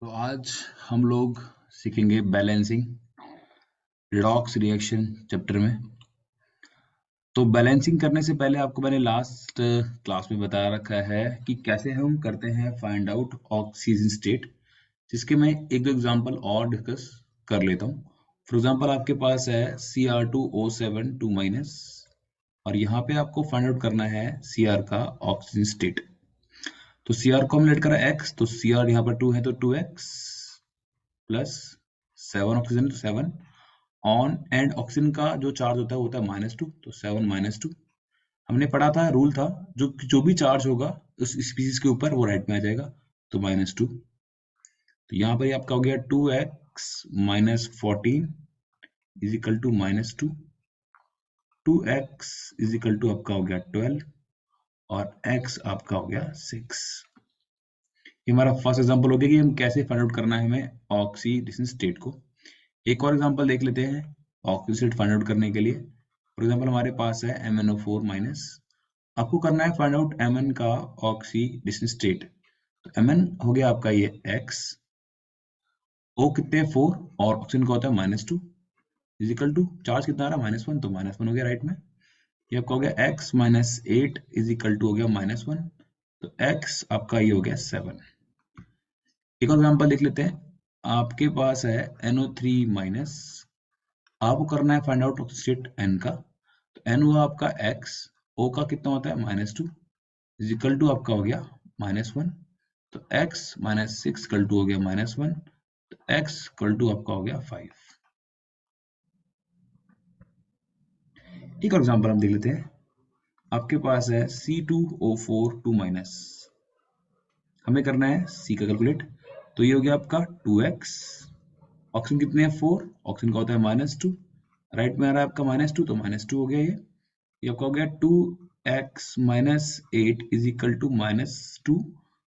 तो आज हम लोग सीखेंगे बैलेंसिंग रिडॉक्स रिएक्शन चैप्टर में। तो बैलेंसिंग करने से पहले आपको मैंने लास्ट क्लास में बताया रखा है कि कैसे हम करते हैं फाइंड आउट ऑक्सीजन स्टेट, जिसके मैं एक दो एग्जांपल और डिस्कस कर लेता हूँ। फॉर एग्जांपल आपके पास है Cr2O7 2- और यहाँ पे आपको फाइंड आउट करना है Cr का ऑक्सीजन स्टेट। तो Cr को हम लेट करा x, तो Cr यहाँ पर 2 है तो 2x plus 7 oxygen 7 on and oxygen का जो चार्ज होता है वो होता है -2, तो 7 -2। हमने पढ़ा था, रूल था, जो भी चार्ज होगा उस स्पीसीज के ऊपर वो राइट में आ जाएगा, तो -2। तो यहाँ पर ये आपका हो गया 2x minus 14 is equal to -2, 2x is equal to आपका हो गया 12 और x आपका हो गया 6। ये हमारा फर्स्ट एग्जांपल हो गया कि हम कैसे फाइंड आउट करना है हमें ऑक्सीडेशन स्टेट को। एक और एग्जांपल देख लेते हैं ऑक्सीजन स्टेट फाइंड आउट करने के लिए। फॉर एग्जांपल हमारे पास है MnO4-। आपको करना है फाइंड आउट Mn का ऑक्सीडेशन स्टेट। तो Mn हो गया आपका ये x, O कितने 4 और ऑक्सीजन का होता है -2 इज इक्वल टू चार्ज कितना आ रहा है -1, तो -1 हो गया राइट में। ये आपका हो गया x -8 इज इक्वल टू हो गया -1, तो x आपका ये हो गया 7। एक और एग्जांपल देख लेते हैं। आपके पास है NO3-। आपको करना है फाइंड आउट स्टेट N का। तो N हुआ आपका x, O का कितना होता है -2 इज इक्वल टू आपका हो गया -1, तो x -6 इक्वल टू हो गया -1, तो x इक्वल टू आपका हो गया 5। एक और एग्जांपल हम देख लेते हैं। आपके पास है C2O4 2-। हमें करना है C का कैलकुलेट, तो ये हो गया आपका 2x, ऑक्सीजन कितने हैं 4, ऑक्सीजन का होता है -2, राइट में आ रहा है आपका -2, तो -2 हो गया ये आपका हो गया 2x -8 इज इक्वल टू -2,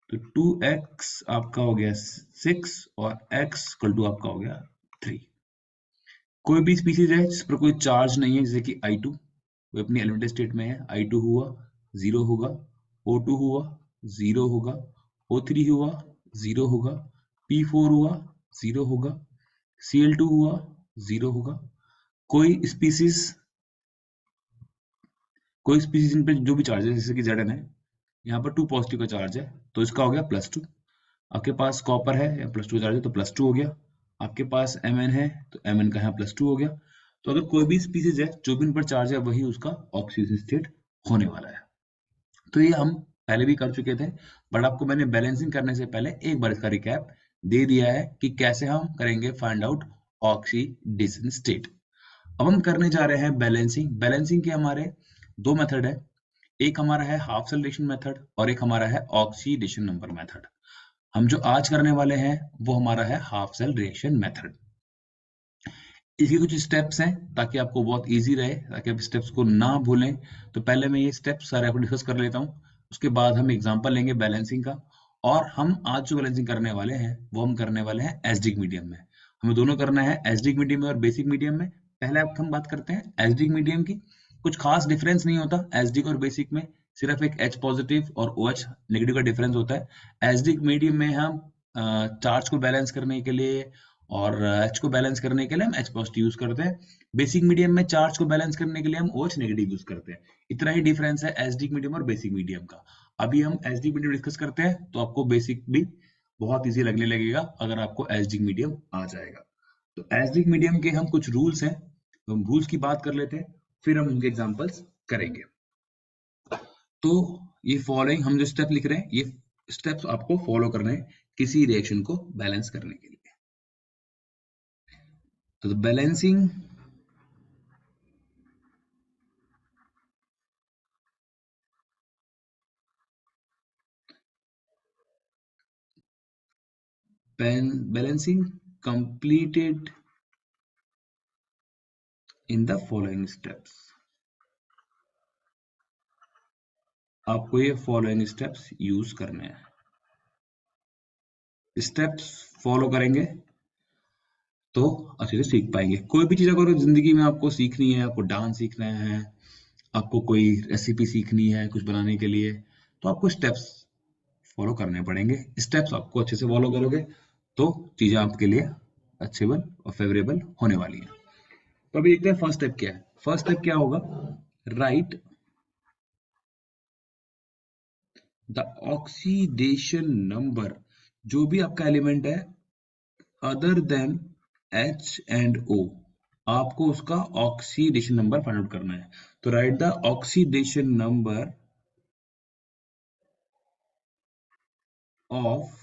तो 2x आपका हो गया 6 और x इक्वल टू आपका हो गया 3। कोई भी स्पीसीज है जिस पर कोई चार्ज नहीं है, जैसे कि I2, वो अपनी एलिमेंटल स्टेट में है, I2 हुआ 0 होगा, O2 हुआ 0 होगा, O3 हुआ 0 होगा, P4 हुआ 0 होगा, Cl2 हुआ 0 होगा। कोई स्पीसीज इन पे जो भी चार्ज है, जैसे कि Zn है, यहाँ पर 2 पॉजिटिव का चार्ज है, तो इसका हो गया +2। आपके पास कॉपर है या +2 का चार्ज है, तो +2 हो गया। आपके पास Mn है, तो Mn का यहाँ +2 हो गया। तो अगर कोई भी स्पीसीज है जो भी इन पर चार्ज है, वही उसका ऑक्सीजन स्टेट होने वाला है। तो ये हम पहले भी कर चुके थे, बट आपको मैंने बैलेंसिंग करने से पहले एक बार इसका रिकैप दे दिया है कि कैसे हम करेंगे फाइंड आउट ऑक्सीडेशन स्टेट। अब हम करने जा रहे हैं बैलेंसिंग। बैलेंसिंग के हमारे दो मेथड है, एक हमारा है हाफ सेल रिएक्शन मेथड और एक हमारा है ऑक्सीडेशन नंबर मेथड। हम जो आज करने वाले हैं वो हमारा है हाफ सेल रिएक्शन मेथड। इसके कुछ स्टेप्स हैं ताकि आपको बहुत इजी रहे, ताकि आप स्टेप्स को ना भूलें। तो पहले मैं ये स्टेप्स सारे आपको डिस्कस कर लेता हूँ, उसके बाद हम एग्जांपल लेंगे बैलेंसिंग का। और हम आज जो बैलेंसिंग करने वाले हैं वो हम करने वाले हैं एसिडिक मीडियम में। हमें दोनों करना है, एसिडिक मीडियम में और बेसिक मीडियम में। पहले आप हम बात करते हैं एसिडिक मीडियम की। कुछ खास डिफरेंस नहीं होता एसिडिक और बेसिक में, सिर्फ एक H पॉजिटिव और OH नेगेटिव का डिफरेंस होता है। एसिडिक मीडियम में हम चार्ज को बैलेंस करने के लिए और H को बैलेंस करने के लिए हम H पॉजिटिव यूज करते हैं। बेसिक मीडियम में चार्ज को बैलेंस करने के लिए हम OH नेगेटिव यूज करते हैं। इतना ही डिफरेंस है एसिडिक मीडियम और बेसिक मीडियम का। अभी हम एसिडिक मीडियम डिस्कस करते हैं, तो आपको बेसिक भी बहुत इजी लगने लगेगा अगर आपको एसिडिक मीडियम आ जाएगा। तो एसिडिक मीडियम के हम कुछ रूल्स हैं, तो हम रूल्स की बात कर लेते हैं, फिर हम उनके एग्जांपल्स करेंगे। तो ये फॉलोइंग हम जो स्टेप लिख रहे हैं, ये स्टेप्स आपको फॉलो करने हैं किसी रिएक्शन को बैलेंस करने के लिए। तो balancing balancing completed in the following steps। आपको ये फॉलोइंग स्टेप्स यूज करने हैं। स्टेप्स फॉलो करेंगे तो अच्छे से सीख पाएंगे। कोई भी चीज अगर जिंदगी में आपको सीखनी है, आपको डांस सीखना है, आपको कोई रेसिपी सीखनी है कुछ बनाने के लिए, तो आपको स्टेप्स फॉलो करने पड़ेंगे। स्टेप्स आपको अच्छे से फॉलो करोगे तो चीजें आपके लिए अच्छेबल और फेवरेबल होने वाली हैं। तो अभी देखते हैं फर्स्ट स्टेप क्या है। फर्स्ट स्टेप क्या होगा, राइट द ऑक्सीडेशन नंबर, जो भी आपका एलिमेंट है other than H and O, आपको उसका ऑक्सीडेशन नंबर फाइंड आउट करना है। तो right the oxidation number of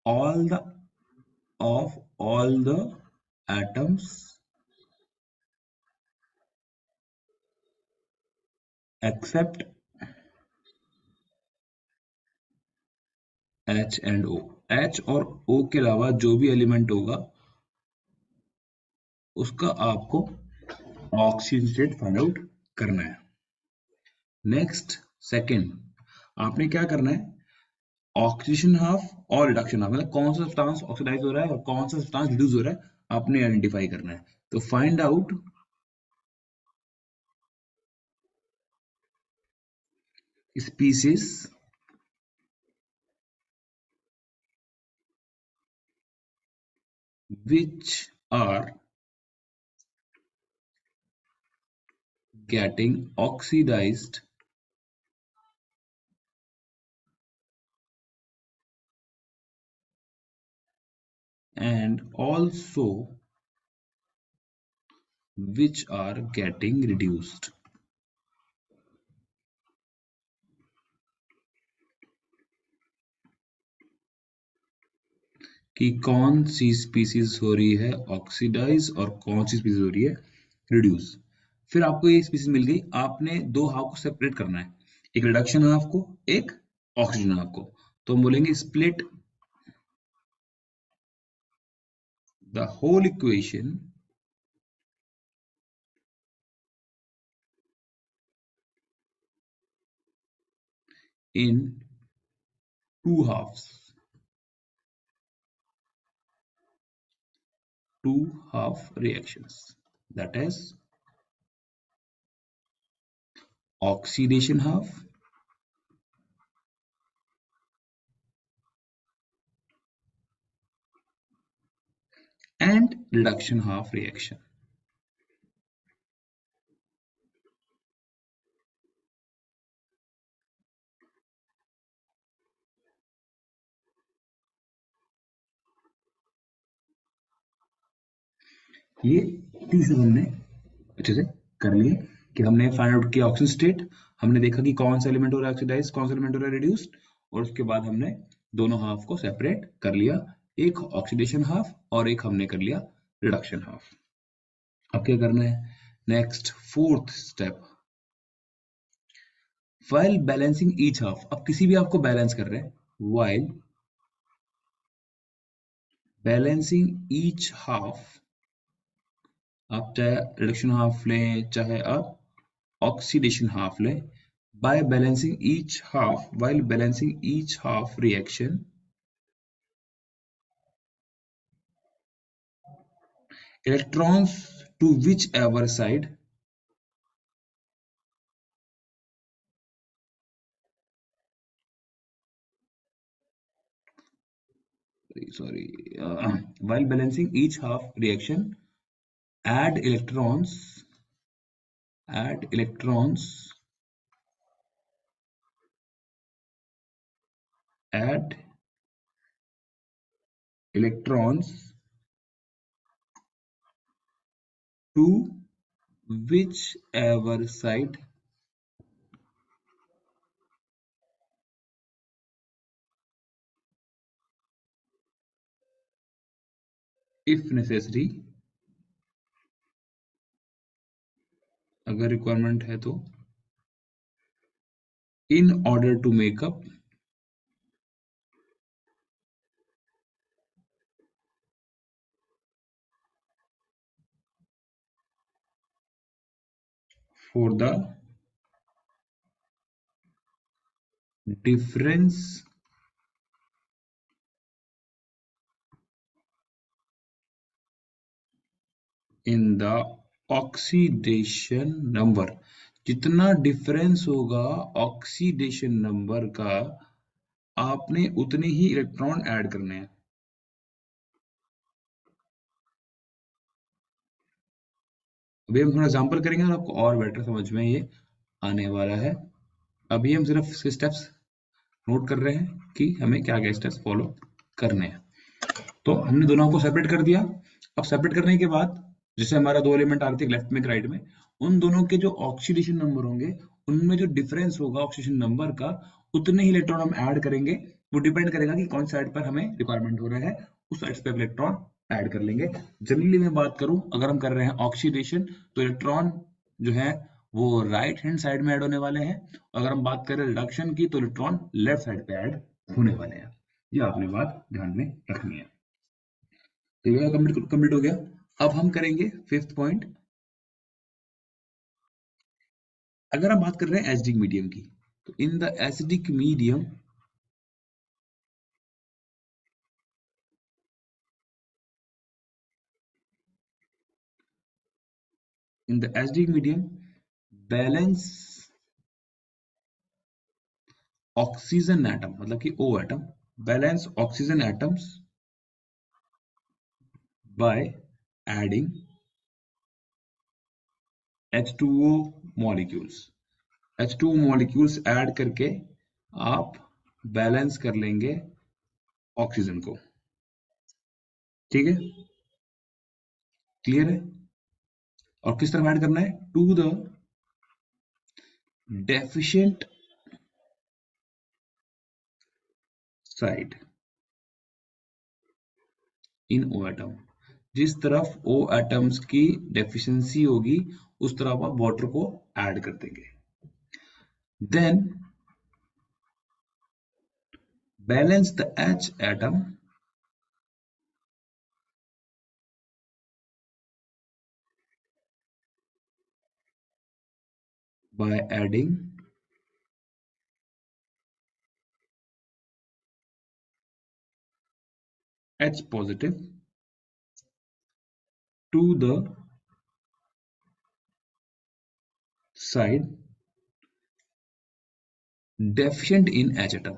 all the of all the atoms except H and O। H और O के अलावा जो भी एलिमेंट होगा उसका आपको ऑक्सीजन स्टेट फाइंड आउट करना है। नेक्स्ट सेकंड, आपने क्या करना है, ऑक्सीडेशन हाफ और रिडक्शन हाफ, मतलब कौन सा सब्सटेंस ऑक्सीडाइज हो रहा है और कौन सा सब्सटेंस रिड्यूस हो रहा है आपने आइडेंटिफाई करना है। तो find out species which are getting oxidized and also which are getting reduced। कि कौन सी स्पीसीज हो रही है ऑक्सीडाइज और कौन सी स्पीसीज हो रही है रिड्यूस। फिर आपको ये स्पीसीज मिल गई, आपने दो हाफ को सेपरेट करना है, एक रिडक्शन हाफ को, एक ऑक्सीजन हाफ को। तो हम बोलेंगे split the whole equation in two halves, two half reactions, that is oxidation half and reduction half reaction। ये तीसरे हमने अच्छे से कर लिए कि हमने फाइंड आउट किया ऑक्सीजन स्टेट, हमने देखा कि कौन सा एलिमेंट हो रहा है ऑक्सीडाइज, कौन सा एलिमेंट हो रहा है रिड्यूस्ड, और उसके बाद हमने दोनों हाफ को सेपरेट कर लिया, एक ऑक्सीडेशन हाफ और एक हमने कर लिया रिडक्शन हाफ। अब क्या करना है, next fourth step, while balancing each half. अब किसी भी आपको बैलेंस कर रहे हैं, व्हाइल बैलेंसिंग ईच हाफ, आप चाहे रिडक्शन हाफ लें चाहे आप ऑक्सीडेशन हाफ लें, by balancing each half, while balancing each half reaction, electrons to whichever side sorry while balancing each half reaction, add electrons add electrons add electrons to whichever side if necessary, अगर requirement है तो, in order to make up for the difference in the oxidation number। जितना difference होगा oxidation number का, आपने उतने ही electron add करने हैं। अभी हम थोड़ा एग्जाम्पल करेंगे और आपको और बेटर समझ में ये आने वाला है। अभी हम सिर्फ इसके स्टेप्स नोट कर रहे हैं कि हमें क्या क्या स्टेप्स फॉलो करने हैं। तो हमने दोनों को सेपरेट कर दिया। अब सेपरेट करने के बाद जैसे हमारा दो एलिमेंट आ रहे थे लेफ्ट में राइट में, उन दोनों के जो ऑक्सीडेशन नंबर होंगे उनमें जो डिफरेंस होगा ऑक्सीडेशन नंबर का, उतने ही इलेक्ट्रॉन हम ऐड करेंगे। वो डिपेंड करेगा कि कौन साइड पर हमें रिक्वायरमेंट हो रहा है, उस साइड पे इलेक्ट्रॉन ऐड कर लेंगे। जनरली मैं बात करूं, अगर हम कर रहे हैं ऑक्सीडेशन तो इलेक्ट्रॉन जो है वो राइट हैंड साइड में ऐड होने वाले हैं। अगर हम बात करें रिडक्शन की तो इलेक्ट्रॉन लेफ्ट साइड पे ऐड होने वाले हैं। ये आपने बात ध्यान में रखनी है। तो ये कंप्लीट हो गया। अब हम करेंगे फिफ्थ पॉइंट। अगर हम बात कर रहे हैं एसिडिक मीडियम की, तो in the acidic medium balance oxygen atom, मतलब कि O atom, balance oxygen atoms by adding H2O molecules. H2O molecules add करके आप बैलेंस कर लेंगे ऑक्सीजन को। ठीक है, क्लियर है? और किस तरह ऐड करना है? To the deficient side in O atom. जिस तरफ O एटम्स की डेफिशिएंसी होगी उस तरफ आप वाटर को ऐड कर देंगे। Then balance the H atom by adding H positive to the side deficient in H atom।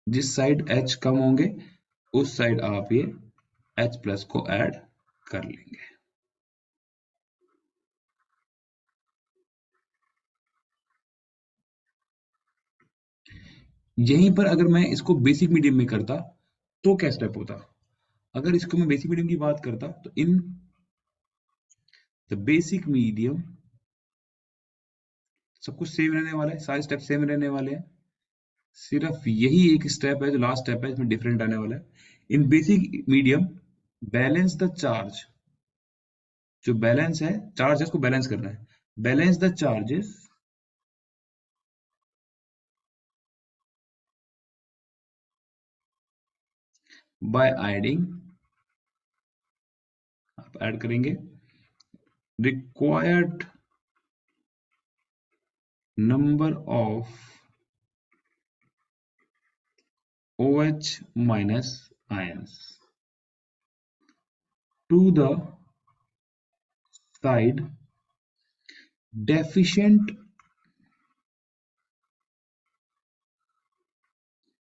जिस साइड H कम होंगे उस साइड आप ये H प्लस को ऐड कर लेंगे। यहीं पर अगर मैं इसको बेसिक मीडियम में करता तो क्या स्टेप होता? अगर इसको मैं बेसिक मीडियम की बात करता तो इन द बेसिक मीडियम सब कुछ सेम रहने वाला है, सारे स्टेप सेम रहने वाले हैं। सिर्फ यही एक स्टेप है जो लास्ट स्टेप है, इसमें डिफरेंट आने वाला है। In basic medium balance the charge, जो बैलेंस है चार्ज है उसको बैलेंस करना है। Balance the charges by adding, आप ऐड करेंगे required number of OH minus ions to the side deficient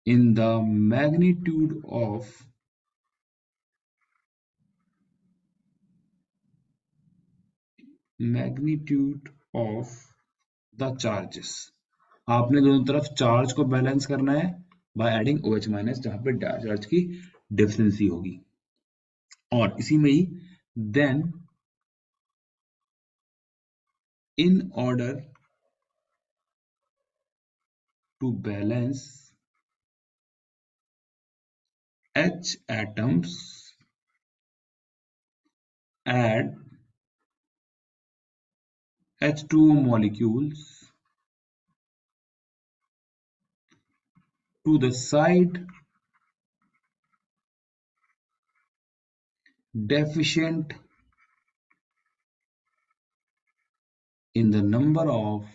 in the magnitude of the charges। आपने दोनों तरफ चार्ज को बैलेंस करना है बाय एडिंग OH माइनस, जहां पे चार्ज की डिफिशिएंसी होगी। और इसी में ही then in order to balance H atoms add H2O molecules to the side deficient in the number of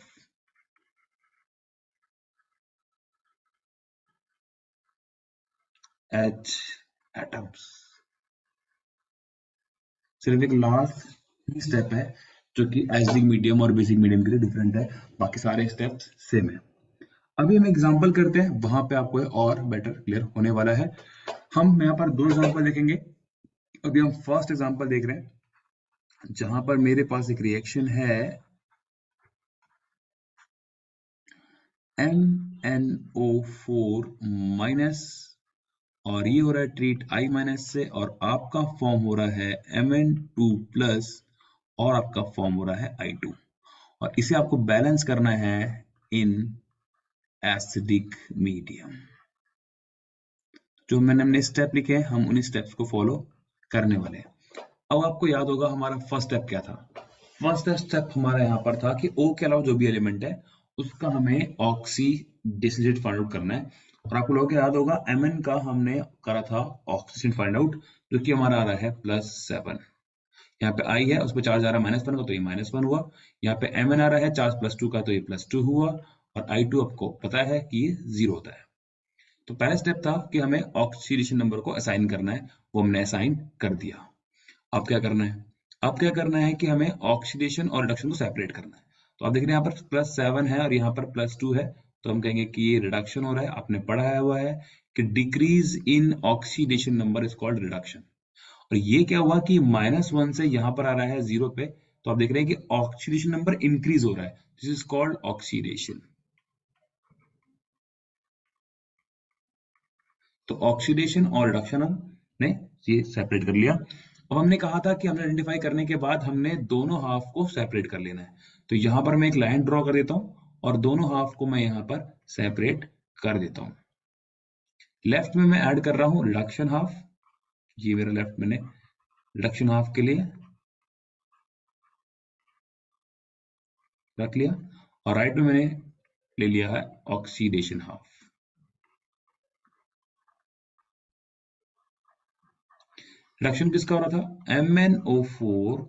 H atoms। सिर्फ एक लास्ट स्टेप है जो कि एसिडिक मीडियम और बेसिक मीडियम के लिए डिफरेंट है, बाकी सारे स्टेप्स सेम है। अभी हम एग्जांपल करते हैं, वहां पे आपको और बेटर क्लियर होने वाला है। हम यहाँ पर दो एग्जांपल देखेंगे। अभी हम फर्स्ट एग्जांपल देख रहे हैं। जहां पर मेरे पास एक रिएक्शन है MnO4 माइनस, और ये हो रहा है ट्रीट I माइनस से, और आपका फॉर्म हो रहा है Mn2 प्लस, और आपका फॉर्म हो रहा है I2, और इसे आपको बैलेंस करना है इन एसिडिक मीडियम। जो मैंने हमने स्टेप लिखे हैं, हम उन्हीं स्टेप्स को फॉलो करने वाले हैं। अब आपको याद होगा हमारा फर्स्ट स्टेप क्या था। फर्स्ट स्टेप हमारा यहाँ पर था कि O के अलावा जो भी एलिमेंट है उसका हमें ऑक्सीडेशन फाइंड आउट करना है। और आपको लोगों को याद होगा Mn का हमने करा था ऑक्सीडेशन फाइंड आउट, जो कि हमारा आ रहा है +7। यहाँ पे I है, उस पर चार्ज आ रहा है -1 का, तो ये -1 हुआ। यहाँ पे Mn आ रहा है चार्ज +2 का, तो ये +2 हुआ। और I2 आपको पता है कि ये 0 होता है। तो पहला स्टेप था कि हमें ऑक्सीडेशन नंबर को असाइन करना है, वो हमने असाइन कर दिया। अब क्या करना है? अब क्या करना है कि हमें ऑक्सीडेशन और रिडक्शन को सेपरेट करना है। तो आप देख रहे हैं यहाँ पर +7 है और यहाँ पर +2 है, तो हम कहेंगे कि ये रिडक्शन हो रहा है। आपने पढ़ाया हुआ है कि decrease in oxidation number is called reduction. और ये क्या हुआ कि -1 से यहाँ पर आ रहा है 0 पे, तो आप देख रहे हैं कि ऑक्सीडेशन नंबर इंक्रीज हो रहा है। This is called oxidation. तो ऑक्सीडेशन और रिडक्शन हमने ये सेपरेट कर लिया। अब हमने कहा था कि हमने आइडेंटिफाई करने के बाद हमने दोनों हाफ को सेपरेट कर लेना है। तो यहाँ पर मैं एक लाइन ड्रॉ कर देता हूँ और दोनों हाफ को मैं यहाँ पर सेपरेट कर देता हूँ। लेफ्ट में मैं ऐड कर रहा हूँ रिडक्शन हाफ, ये मेरा लेफ्ट मैंने रिडक्शन हाफ के लिए रख लिया, और राइट में मैंने ले लिया है ऑक्सीडेशन हाफ। रिडक्शन किसका हो रहा था? MnO4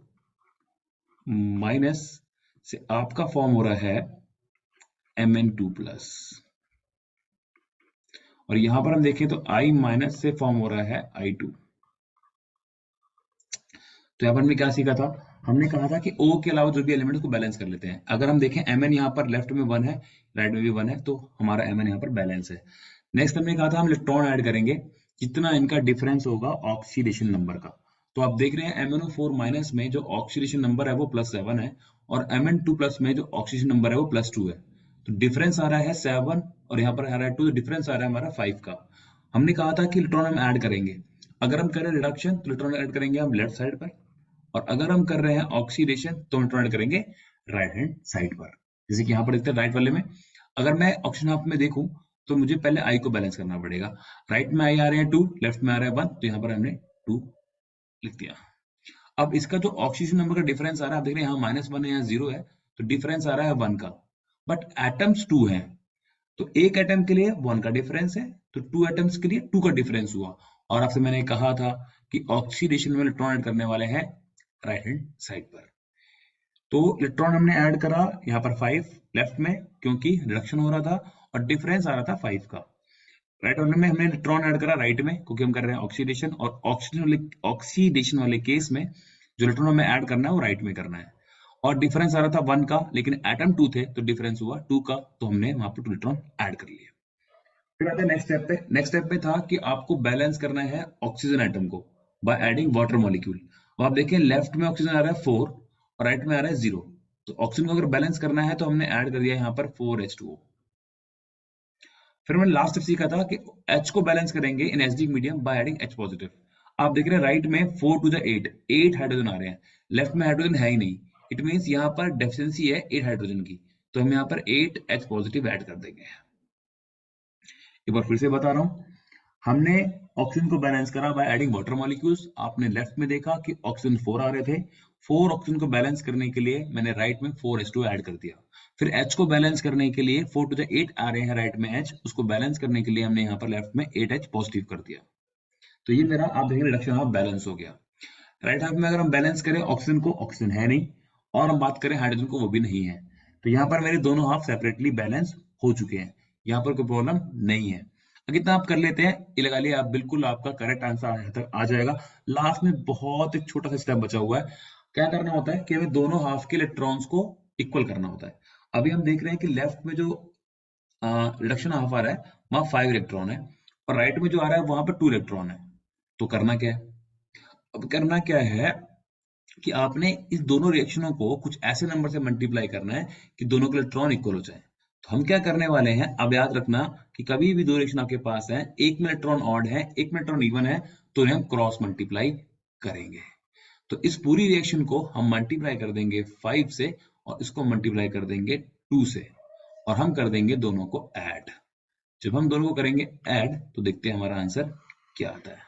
माइनस से आपका फॉर्म हो रहा है Mn2 प्लस, और यहां पर हम देखें तो I माइनस से फॉर्म हो रहा है I2। तो यहाँ पर हमने क्या सीखा था? हमने कहा था कि O के अलावा जो भी एलिमेंट को बैलेंस कर लेते हैं। अगर हम देखें Mn यहाँ पर लेफ्ट में 1 है, राइट में भी 1 है, तो हमारा Mn यहाँ पर बैलेंस है। नेक्स्ट हमने कहा था हम इलेक्ट्रॉन ऐड करेंगे, कितना इनका डिफरेंस होगा ऑक्सीडेशन नंबर का। तो आप देख रहे हैं MnO4 माइनस में जो ऑक्सीडेशन नंबर है वो +7 है, और Mn2 प्लस में जो ऑक्सीडेशन नंबर है वो +2 है। तो डिफरेंस आ रहा है 7 और यहाँ पर आ रहा है 2, डिफरेंस आ रहा है हमारा 5 का। हमने कहा था कि इलेक्ट्रॉन हम ऐड करेंगे। अगर हम करें रिडक्शन तो इलेक्ट्रॉन ऐड करेंगे हम लेफ्ट साइड पर, और अगर हम कर रहे हैं ऑक्सीडेशन तो हम इलेक्ट्रॉन ऐड करेंगे राइट हैंड साइड पर। जैसे कि यहाँ पर देखते हैं राइट वाले में, अगर मैं ऑक्सीजन हाफ में देखूं तो मुझे पहले आई को बैलेंस करना पड़ेगा। राइट में आई आ रहे हैं 2, लेफ्ट में आ रहा है 1, तो यहाँ पर हमने 2 लिख दिया। अब इसका जो ऑक्सीजन नंबर का डिफरेंस आ रहा है, आप देख रहे हैं यहाँ -1 है, यहाँ 0 है, तो डिफरेंस आ रहा है 1 का, बट एटम्स 2 हैं, तो एक एटम के लिए 1 का डिफरेंस है, तो 2 एटम्स के लिए 2 का डिफरेंस हुआ। और आपसे मैंने कहा था कि ऑक्सीडेशन में इलेक्ट्रॉन ऐड करने वाले हैं राइट हैंड साइड पर। तो इलेक्ट्रॉन हमने ऐड करा यहाँ पर 5 लेफ्ट में, क्योंकि रिडक्शन हो रहा था और डिफरेंस आ रहा था 5 का। राइट वाले में हमने इलेक्ट्रॉन ऐड करा राइट में, क्योंकि हम कर रहे हैं ऑक्सीडेशन, और ऑक्सीडेशन वाले केस में जो इलेक्ट्रॉन हमें ऐड करना है वो राइट में करना है। और डिफरेंस आ रहा था 1 का, लेकिन एटम 2 थे तो डिफरेंस हुआ 2 का, तो हमने वहां पर 2 इलेक्ट्रॉन ऐड कर लिए। फिर आते हैं नेक्स्ट स्टेप पे। नेक्स्ट स्टेप पे था कि आपको बैलेंस करना है ऑक्सीजन एटम को बाय एडिंग वाटर मॉलिक्यूल। अब आप देखिए लेफ्ट में ऑक्सीजन आ रहा है 4 और राइट में आ रहा है 0, तो ऑक्सीजन को अगर बैलेंस करना है तो हमने ऐड कर दिया यहाँ पर 4H2O। फिर मैंने लास्ट स्टेप सीखा था कि H को बैलेंस करेंगे in acidic medium by adding H positive. आप देख रहे हैं राइट में 4 टू द 8 हाइड्रोजन आ रहे हैं, लेफ्ट में हाइड्रोजन है ही नहीं, इट मीन्स यहाँ पर डेफिशिएंसी है 8 हाइड्रोजन की, तो हम यहाँ पर 8H पॉजिटिव ऐड कर देंगे। एक बार फिर से बता रहा हूँ, हमने ऑक्सीजन को बैलेंस करा बाय एडिंग वाटर मॉलिक्यूल्स। आपने लेफ्ट में देखा कि ऑक्सीजन 4 आ रहे थे, 4 ऑक्सीजन को बैलेंस करने के लिए मैंने राइट में 4H2 ऐड कर दिया। फिर H को बैलेंस करने के लिए 4 टू द 8 आ रहे हैं राइट में H, उसको बैलेंस करने के लिए हमने यहाँ पर लेफ्ट में 8H पॉजिटिव कर दिया। तो ये मेरा आप देखेंगे रिडक्शन हाफ बैलेंस हो गया। राइट हाफ में अगर हम बैलेंस करें ऑक्सीजन को, ऑक्सीजन है नहीं, और हम बात करें हाइड्रोजन को, वो भी नहीं है, तो यहाँ पर मेरे दोनों हाफ सेपरेटली बैलेंस हो चुके हैं, यहाँ पर कोई प्रॉब्लम नहीं है। अगर इतना आप कर लेते हैं, ये लगा लिया आप, बिल्कुल आपका करेक्ट आंसर आ जाएगा। लास्ट में बहुत एक छोटा सा स्टेप बचा हुआ है, क्या करना होता है कि हमें दोनों हाफ के इलेक्ट्रॉन्स को इक्वल करना होता है। अभी हम देख रहे हैं कि लेफ्ट में जो रिडक्शन हाफ आ रहा है वहां 5 इलेक्ट्रॉन है, और राइट में जो आ रहा है वहां पर 2 इलेक्ट्रॉन है। तो करना क्या है? अब करना क्या है, कि आपने इस दोनों रिएक्शनों को कुछ ऐसे नंबर से मल्टीप्लाई करना है कि दोनों के इलेक्ट्रॉन इक्वल हो जाए। तो हम क्या करने वाले हैं, अब याद रखना कि कभी भी दो रिएक्शन आपके पास है, एक में इलेक्ट्रॉन ऑड है, एक में इलेक्ट्रॉन इवन है, तो इन्हें हम क्रॉस मल्टीप्लाई करेंगे। तो इस पूरी रिएक्शन को हम मल्टीप्लाई कर देंगे 5 से और इसको मल्टीप्लाई कर देंगे 2 से और हम कर देंगे दोनों को ऐड। जब हम दोनों को करेंगे ऐड तो देखते हैं हमारा आंसर क्या आता है।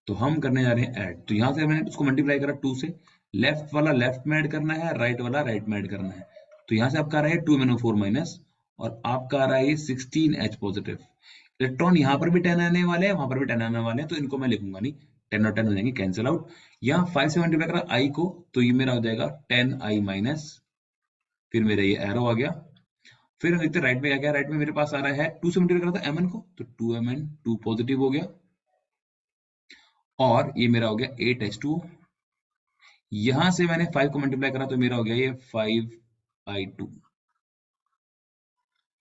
तो हम करने जा रहे हैं ऐड, तो यहां से मैंने उसको मल्टीप्लाई करा 2 से, लेफ्ट वाला लेफ्ट में ऐड करना है, राइट वाला राइट में ऐड करना है। तो यहां से आपका आ रहा है 2 4 माइनस और आपका आ रहा है 16H पॉजिटिव। इलेक्ट्रॉन यहाँ पर भी 10 आने वाले हैं, वहां पर भी 10 आने वाले हैं, तो इनको मैं लिखूंगा नहीं, 10 और 10 हो जाएंगे कैंसिल आउट। यहाँ 5 से मल्टीप्लाई करा आई को, तो ये मेरा हो जाएगा 10I माइनस, फिर मेरा ये एरो आ गया। फिर हम देखते हैं राइट में क्या क्या, राइट में मेरे पास आ रहा है 2 से मल्टीप्लाई करा था mn को, तो 2mn 2 पॉजिटिव हो गया और ये मेरा हो गया 8H2। यहां से मैंने 5 को मल्टीप्लाई करा तो मेरा हो गया ये 5I2।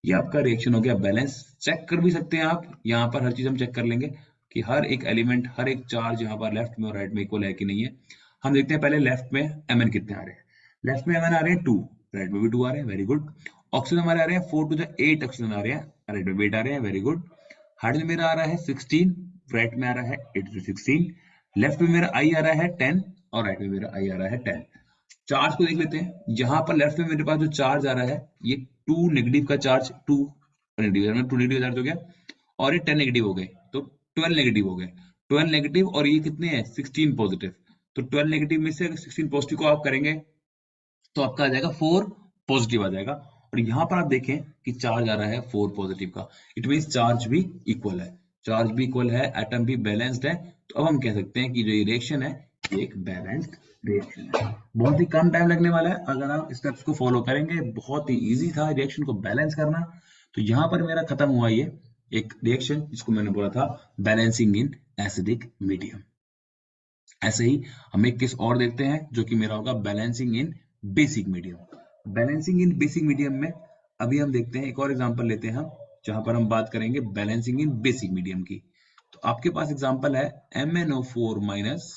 ये आपका रिएक्शन हो गया बैलेंस। चेक कर भी सकते हैं आप, यहाँ पर हर चीज हम चेक कर लेंगे कि हर एक एलिमेंट, हर एक चार्ज यहाँ पर लेफ्ट में और राइट में इक्वल है कि नहीं है। हम देखते हैं पहले लेफ्ट में mn कितने आ रहे हैं। लेफ्ट में mn आ रहे हैं 2, राइट में भी 2 आ रहे हैं, वेरी गुड। ऑक्सीजन हमारे आ रहे हैं 4 to the 8 ऑक्सीजन आ रहे हैं, राइट में 8 आ रहे हैं, वेरी गुड। हाइड्रोजन मेरा आ रहा है 16, राइट में आ रहा है 8 to 16। लेफ्ट में मेरा आई आ रहा है 10 और राइट में मेरा आई आ रहा है 10। चार्ज को देख लेते हैं, यहाँ पर लेफ्ट में मेरे पास जो चार्ज आ रहा है ये 2 नेगेटिव का चार्ज, 2 नेगेटिव, 2 नेगेटिव चार्ज हो गया और ये 10 नेगेटिव हो गए, तो 12 नेगेटिव हो गए। 12 नेगेटिव और ये कितने हैं 16 पॉजिटिव। तो 12 नेगेटिव में से अगर 16 पॉजिटिव को आप करेंगे तो आपका आ जाएगा 4 पॉजिटिव आ जाएगा। और यहाँ पर आप देखें कि चार्ज आ रहा है 4 पॉजिटिव का, इट मीन चार्ज भी इक्वल है, चार्ज भी इक्वल है, एटम भी बैलेंस्ड है। तो अब हम कह सकते हैं कि जो ये रिएक्शन है ये एक बैलेंस्ड रिएक्शन है। बहुत ही कम टाइम लगने वाला है अगर आप स्टेप्स को फॉलो करेंगे, बहुत ही इजी था रिएक्शन को बैलेंस करना। तो यहाँ पर मेरा खत्म हुआ ये एक रिएक्शन जिसको मैंने बोला था बैलेंसिंग इन एसिडिक मीडियम। ऐसे ही हम एक केस और देखते हैं जो कि मेरा होगा बैलेंसिंग इन बेसिक मीडियम। बैलेंसिंग इन बेसिक मीडियम में अभी हम देखते हैं एक और एग्जांपल लेते हैं हम, जहां पर हम बात करेंगे बैलेंसिंग इन बेसिक मीडियम की। तो आपके पास एग्जांपल है MnO4 माइनस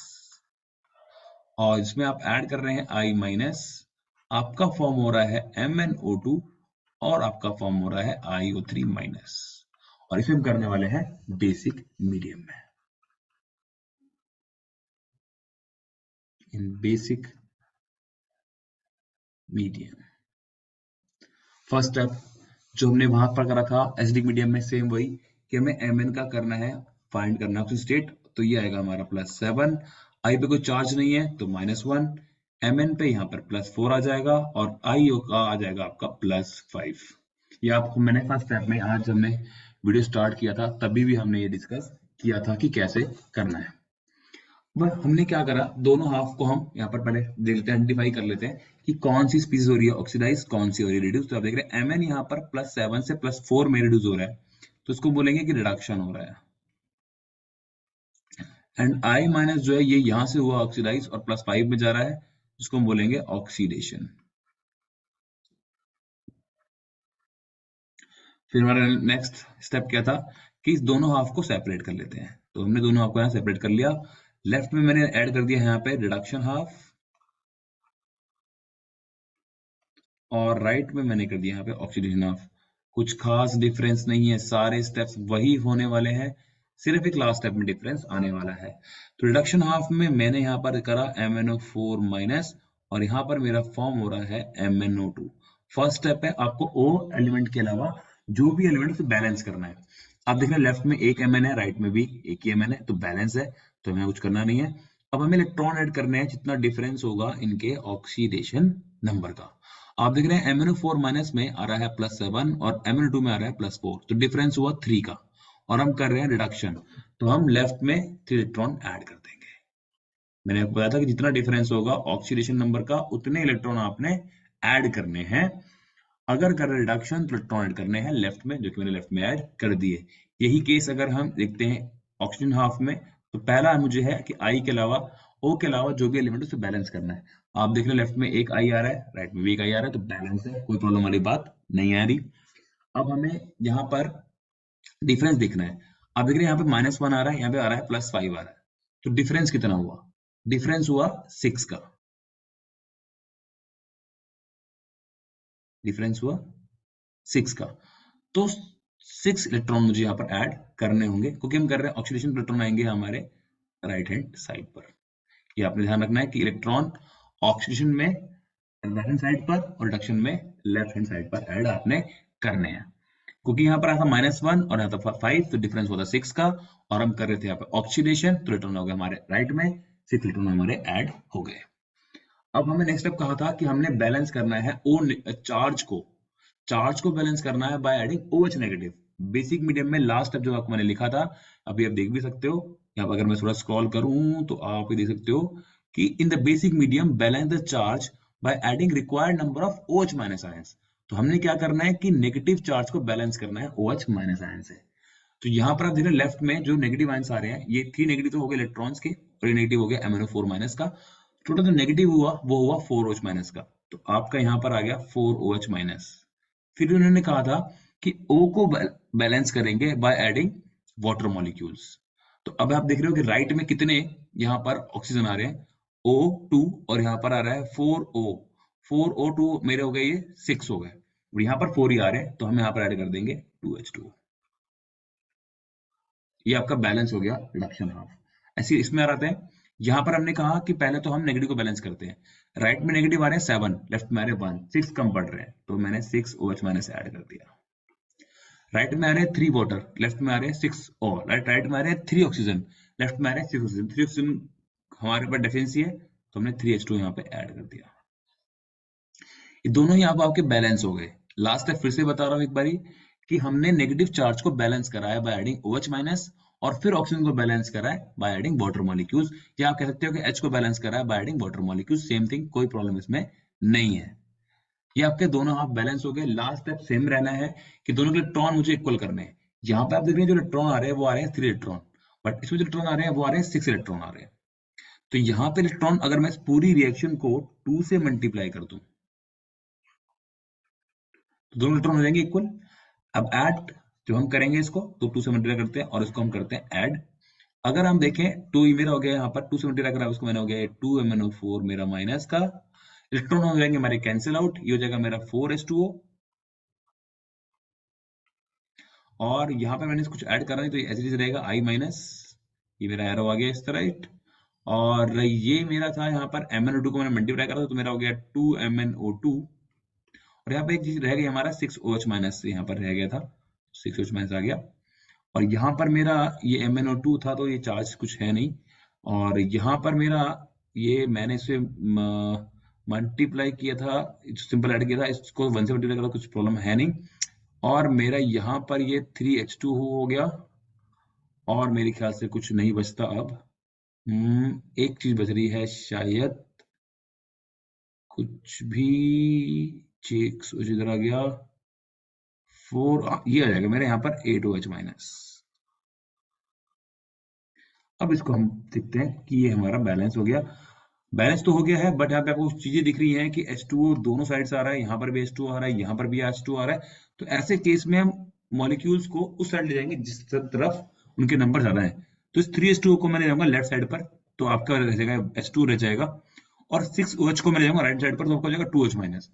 और इसमें आप ऐड कर रहे हैं I माइनस, आपका फॉर्म हो रहा है MnO2 और आपका फॉर्म हो रहा है IO3 माइनस, और इसे हम करने वाले हैं बेसिक मीडियम में। इन बेसिक मीडियम फर्स्ट स्टेप जो हमने वहां पर करा था एसिडिक मीडियम में, सेम वही कि हमें Mn का करना है, फाइंड करना है स्टेट। तो ये आएगा हमारा +7, I पे कोई चार्ज नहीं है तो -1, Mn पे यहाँ पर +4 आ जाएगा और IO का आ जाएगा आपका +5। ये आपको मैंने फर्स्ट स्टेप में, आज हमने वीडियो स्टार्ट किया था तभी भी हमने ये डिस्कस किया था कि कैसे करना है। बस हमने क्या करा, दोनों हाफ को हम यहाँ पर पहले देख लेते हैं, आइडेंटिफाई कर लेते हैं कि कौन सी स्पीसीज हो रही है ऑक्सीडाइज, कौन सी हो रही है रिड्यूस। तो आप देख रहे हैं Mn यहाँ पर +7 से +4 में रिड्यूस हो रहा है, तो इसको बोलेंगे कि रिडक्शन हो रहा है। एंड I माइनस जो है ये यहाँ से हुआ ऑक्सीडाइज और +5 में जा रहा है, जिसको हम बोलेंगे ऑक्सीडेशन। फिर हमारा नेक्स्ट स्टेप क्या था कि इस दोनों हाफ को सेपरेट कर लेते हैं। तो हमने दोनों हाफ को यहाँ सेपरेट कर लिया। लेफ्ट में मैंने ऐड कर दिया यहाँ पे रिडक्शन हाफ और राइट में मैंने कर दिया यहाँ पे ऑक्सीडेशन हाफ। कुछ खास डिफरेंस नहीं है, सारे स्टेप्स वही होने वाले हैं, सिर्फ एक लास्ट स्टेप में डिफरेंस आने वाला है। तो रिडक्शन हाफ में मैंने यहाँ पर करा MnO4 माइनस और यहाँ पर मेरा फॉर्म हो रहा है MnO2। फर्स्ट स्टेप है आपको O एलिमेंट के अलावा जो भी एलिमेंट उसे बैलेंस करना है। आप देख रहे हैं लेफ्ट में एक Mn है, राइट में भी एक ही Mn है, तो बैलेंस है, तो हमें कुछ करना नहीं है। अब हमें इलेक्ट्रॉन ऐड करने हैं जितना डिफरेंस होगा इनके ऑक्सीडेशन नंबर का। आप देख रहे हैं MnO4 माइनस में आ रहा है +7 और MnO2 में आ रहा है +4, तो डिफरेंस हुआ 3 का और हम कर रहे हैं रिडक्शन, तो हम लेफ्ट में 3 इलेक्ट्रॉन ऐड कर देंगे। मैंने आपको बताया था कि जितना डिफरेंस होगा ऑक्सीडेशन नंबर का उतने इलेक्ट्रॉन आपने ऐड करने हैं। अगर कर रहे रिडक्शन तो इलेक्ट्रॉन ऐड करने हैं लेफ्ट में, जो कि मैंने लेफ्ट में ऐड कर दिए। यही केस अगर हम देखते हैं ऑक्सीजन हाफ में, तो पहला मुझे है कि आई के अलावा, ओ के अलावा जो भी एलिमेंट उसे बैलेंस करना है। आप देख रहे हैं लेफ्ट में एक आई आ रहा है, राइट में भी एक आई आ रहा है, तो बैलेंस है, कोई प्रॉब्लम वाली बात नहीं आ रही। अब हमें यहाँ पर डिफरेंस देखना है। आप देख रहे हैं यहाँ पे -1 आ रहा है, यहाँ पे आ रहा है +5 आ रहा है, तो डिफरेंस कितना हुआ। डिफरेंस हुआ 6 का, डिफरेंस हुआ 6 का। तो 6 इलेक्ट्रॉन मुझे यहाँ पर ऐड करने होंगे, क्योंकि हम कर रहे हैं ऑक्सीडेशन इलेक्ट्रॉन आएंगे हमारे राइट हैंड साइड पर। ये आपने ध्यान रखना है कि इलेक्ट्रॉन ऑक्सीडेशन में राइट हैंड साइड पर और रिडक्शन में लेफ्ट हैंड साइड पर ऐड आपने करने हैं। क्योंकि यहाँ पर आया था -1 और यहाँ था 5, तो डिफरेंस होता 6 का, और हम कर रहे थे यहाँ पे ऑक्सीडेशन, तो इलेक्ट्रॉन हो गए हमारे राइट में, 6 इलेक्ट्रॉन हमारे ऐड हो गए। अब हमें नेक्स्ट स्टेप कहा था कि हमने बैलेंस करना है ओ चार्ज को बैलेंस करना है by adding OH negative. Basic medium में लास्ट स्टेप जो आपको मैंने लिखा था, अभी आप देख भी सकते हो, यहाँ पर अगर मैं थोड़ा स्क्रॉल करूं तो आप ये देख सकते हो कि in the basic medium balance the charge by adding required number of OH minus ions. तो हमने क्या करना है कि नेगेटिव चार्ज को बैलेंस करना है OH माइनस आयन से। तो यहाँ पर आप देख रहे हैं लेफ्ट में जो नेगेटिव आयंस आ रहे हैं, ये 3 नेगेटिव तो हो गए इलेक्ट्रॉन्स के, और ये नेगेटिव हो गया MnO4 माइनस का। टोटल जो नेगेटिव हुआ वो हुआ 4OH माइनस का, तो आपका यहाँ पर आ गया 4OH माइनस। फिर उन्होंने कहा था कि O को बैलेंस करेंगे बाय एडिंग वाटर मॉलिक्यूल्स। तो अब आप देख रहे हो कि राइट में कितने यहाँ पर ऑक्सीजन आ रहे हैं, O2, और यहाँ पर आ रहा है 4O2 मेरे हो गए, ये 6 हो गए, और यहाँ पर 4 ही आ रहे हैं, तो हम यहाँ पर ऐड कर देंगे 2H2। ये आपका बैलेंस हो गया रिडक्शन हाफ। ऐसे इसमें आ रहा है, यहाँ पर हमने कहा कि पहले तो हम नेगेटिव को बैलेंस करते हैं। राइट में नेगेटिव आ रहे हैं 7, लेफ्ट में आ रहे हैं 1, 6 कम पड़ रहे हैं, तो मैंने 6 OH माइनस ऐड कर दिया। राइट में आ रहे हैं 3 वाटर, लेफ्ट में आ रहे हैं 6, और राइट में आ रहे हैं 3 ऑक्सीजन, लेफ्ट में आ रहे हैं 6 ऑक्सीजन। 3 ऑक्सीजन हमारे पास डेफिशिएंसी है, तो हमने 3H2 यहाँ पे ऐड कर दिया। ये दोनों ही आपके बैलेंस हो गए। लास्ट तक फिर से बता रहा हूँ एक बारी कि हमने नेगेटिव चार्ज को बैलेंस कराया बाय एडिंग OH माइनस, और फिर ऑक्सीजन को बैलेंस करा है बाय एडिंग वाटर मॉलिक्यूल्स, या आप कह सकते हो कि H को बैलेंस करा है by adding water molecules. Same thing, कोई प्रॉब्लम इसमें नहीं है। ये आपके दोनों हाफ बैलेंस हो गए। लास्ट स्टेप सेम रहना है कि दोनों के इलेक्ट्रॉन मुझे इक्वल करने हैं। यहाँ पे आप देख रहे हैं जो इलेक्ट्रॉन आ रहे हैं वो आ रहे हैं 3 इलेक्ट्रॉन, बट इसमें जो इलेक्ट्रॉन आ रहे हैं वो आ रहे हैं 6 इलेक्ट्रॉन आ रहे हैं। तो यहाँ पे इलेक्ट्रॉन अगर मैं इस पूरी रिएक्शन को 2 से मल्टीप्लाई कर दूं तो दोनों इलेक्ट्रॉन हो जाएंगे इक्वल। अब ऐड जो हम करेंगे इसको, तो 2 से मल्टीप्लाई करते हैं और इसको हम करते हैं ऐड। अगर हम देखें 2 मेरा हो गया, यहाँ पर 2 से मल्टीप्लाई करा उसको मैंने हो गया 2MnO4 मेरा माइनस का, इलेक्ट्रॉन हो जाएंगे हमारे कैंसिल आउट, ये हो जाएगा मेरा 4H2O, और यहाँ पे मैंने कुछ ऐड करा नहीं तो ये ऐसे रहेगा I माइनस, ये मेरा एरो आ गया इस तरह, राइट। और ये मेरा था यहाँ पर MnO2 को मैंने मल्टीप्लाई करा तो मेरा हो गया 2MnO2, और यहाँ पे एक चीज रह गई हमारा 6OH माइनस, यहाँ पर रह गया था 6OH माइनस आ गया। और यहाँ पर मेरा ये MnO2 था तो ये चार्ज कुछ है नहीं, और यहाँ पर मेरा ये मैंने इसे मल्टीप्लाई किया था, सिंपल ऐड किया था, इसको 1 से मल्टीप्लाई करा, कुछ प्रॉब्लम है नहीं। और मेरा यहाँ पर ये 3H2 हो गया, और मेरे ख्याल से कुछ नहीं बचता अब। एक चीज बच रही है शायद, कुछ भी चेक इधर आ गया 4, ये आ जाएगा मेरे यहाँ पर 8OH माइनस। अब इसको हम देखते हैं कि ये हमारा बैलेंस हो गया। बैलेंस तो हो गया है, बट यहाँ पे आपको चीजें दिख रही हैं कि H2O दोनों साइड से आ रहा है, यहाँ पर भी H2O आ रहा है, यहाँ पर भी H2O आ रहा है। तो ऐसे केस में हम मॉलिक्यूल्स को उस साइड ले जाएंगे जिस तरफ उनके नंबर ज्यादा है। तो इस 3H2O को मैंने जाऊंगा लेफ्ट साइड पर, तो आपका रह जाएगा H2 रह जाएगा, और 6OH को मैं जाऊंगा राइट साइड पर, तो आपका हो जाएगा 2H माइनस।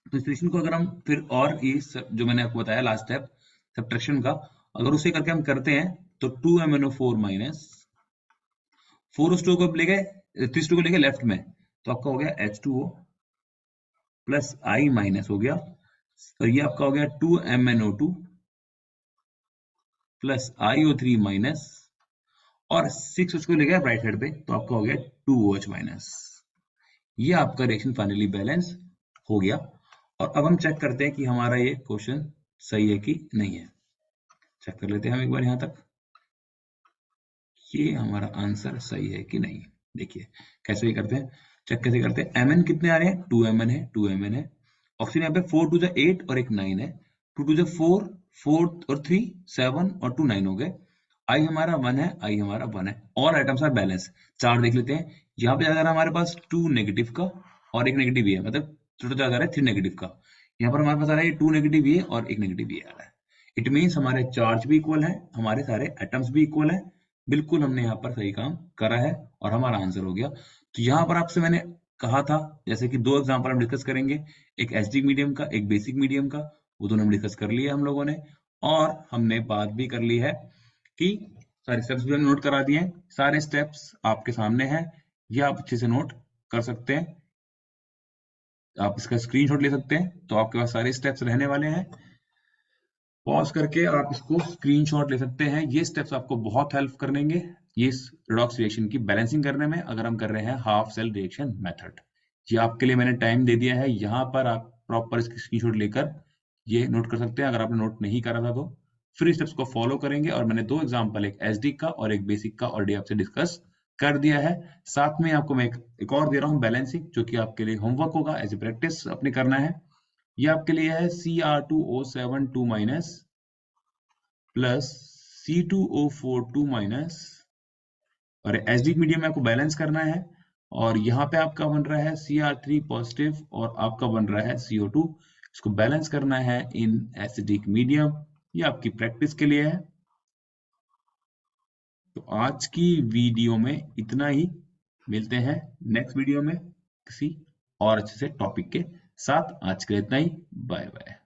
तो इस रिएक्शन को अगर हम फिर और जो मैंने आपको बताया लास्ट स्टेप सब्ट्रैक्शन का, अगर उसे करके हम करते हैं तो 2MnO4 माइनस 4H2O को ले गए, 3H2O को ले गए लेफ्ट में, तो आपका हो गया H2O प्लस I माइनस हो गया, और ये आपका हो गया 2MnO2 प्लस IO3 माइनस, और 6H को ले गया राइट साइड पे, तो आपका हो गया 2OH माइनस। ये आपका रिएक्शन फाइनली बैलेंस हो गया। और अब हम चेक करते हैं कि हमारा ये क्वेश्चन सही है कि नहीं है। चेक कर लेते हैं हम एक बार यहाँ तक, ये हमारा आंसर सही है कि नहीं। देखिए कैसे करते हैं, चेक कैसे करते हैं। Mn कितने आ रहे हैं, 2Mn है, 2Mn है। ऑक्सीजन यहाँ पे 4 2 8 और एक 9 है, 2 2 4, 4 और 3 7 और 2 9 हो गए। I हमारा 1 है, I हमारा 1 है, ऑल आइटम्स आर बैलेंस। चार देख लेते हैं, यहाँ पे जा रहा है हमारे पास 2 नेगेटिव का और एक नेगेटिव है, मतलब टोटल जा रहा है 3 नेगेटिव का। यहाँ पर हमारे पास आ रहा है 2 नेगेटिव ये और एक नेगेटिव ये आ रहा है। इट मीन्स हमारे चार्ज भी इक्वल है, हमारे सारे एटम्स भी इक्वल है, बिल्कुल हमने यहाँ पर सही काम करा है और हमारा आंसर हो गया। तो यहाँ पर आपसे मैंने कहा था जैसे कि 2 एग्जांपल हम डिस्कस करेंगे, एक एसडी मीडियम का, एक बेसिक मीडियम का, वो दोनों हम डिस्कस कर लिए हम लोगों ने और हमने बात भी कर ली है कि सारे स्टेप्स भी हमने नोट करा दिए हैं। सारे स्टेप्स आपके सामने हैं, ये आप अच्छे से नोट कर सकते हैं। आप इसका स्क्रीनशॉट ले सकते हैं, तो आपके पास सारे स्टेप्स रहने वाले हैं। पॉज करके आप इसको स्क्रीनशॉट ले सकते हैं। ये स्टेप्स आपको बहुत हेल्प करेंगे ये रिडॉक्स रिएक्शन की बैलेंसिंग करने में, अगर हम कर रहे हैं हाफ सेल रिएक्शन मेथड। ये आपके लिए मैंने टाइम दे दिया है, यहाँ पर आप प्रॉपर इसकी स्क्रीनशॉट लेकर ये नोट कर सकते हैं अगर आपने नोट नहीं करा था तो। फिर स्टेप्स को फॉलो करेंगे और मैंने 2 एग्जांपल, एक एसडी का और एक बेसिक का ऑलरेडी आपसे डिस्कस कर दिया है। साथ में आपको मैं एक और दे रहा हूँ बैलेंसिंग, जो कि आपके लिए होमवर्क होगा, एज ए प्रैक्टिस अपने करना है। ये आपके लिए है Cr2O7 2- प्लस C2O4 2- और एसडी मीडियम में आपको बैलेंस करना है और यहाँ पे आपका बन रहा है Cr3 पॉजिटिव और आपका बन रहा है CO2। इसको बैलेंस करना है इन एसिडिक मीडियम। ये आपकी प्रैक्टिस के लिए है। तो आज की वीडियो में इतना ही, मिलते हैं नेक्स्ट वीडियो में किसी और अच्छे से टॉपिक के साथ। आज के लिए इतना ही, बाय बाय।